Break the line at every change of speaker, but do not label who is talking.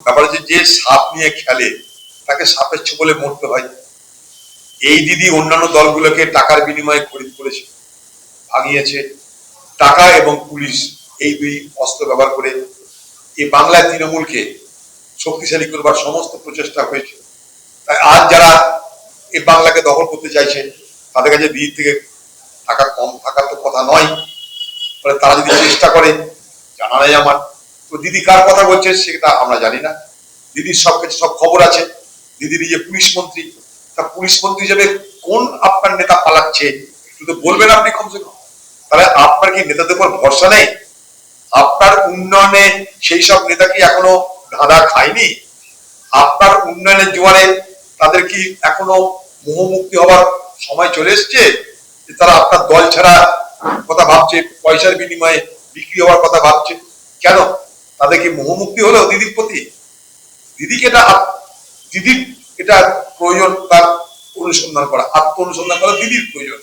ব্যাপার হচ্ছে যে সাপ নিয়ে খেলে তাকে সাপের ছোবলে মরতে হয়। এই দিদি অন্যান্য দলগুলোকে টাকার বিনিময়ে খরিদ করেছে, ভাঙিয়েছে। টাকা এবং পুলিশ এই দুই অস্ত্র ব্যবহার করে এই বাংলায় তৃণমূলকে শক্তিশালী করবার সমস্ত প্রচেষ্টা হয়েছে। তাই আজ যারা এই বাংলাকে দখল করতে চাইছে তাদের কাছে দিদির থেকে টাকা কম থাকার তো কথা নয়। ফলে তারা যদি চেষ্টা করে, জানা নাই আমার, তো দিদি কার কথা বলছে সেটা আমরা জানি না। দিদির সব খবর আছে। দিদি নিজে পুলিশ মন্ত্রী, তা পুলিশ মন্ত্রী হিসেবে কোন আপনার নেতা পালাচ্ছে একটু তো বলবেন আপনি কমসে কম। তাহলে আপনার কি নেতাদের উপর ভরসা নেই? আপনার উন্নয়নে সেই সব নেতা কি এখনো ধাঁধা খায়নি? আপনার উন্নয়নের জোয়ারে তাদের কি এখনো মোহমুক্তি হওয়ার সময় চলে এসছে যে তারা আপনার দল ছাড়া কথা ভাবছে, পয়সার বিনিময়ে বিক্রি হওয়ার কথা ভাবছে? কেন? তাদের কি মোহমুক্তি হলো দিদির প্রতি? দিদির এটা প্রয়োজন, তার অনুসন্ধান করা, আত্ম অনুসন্ধান করা দিদির প্রয়োজন।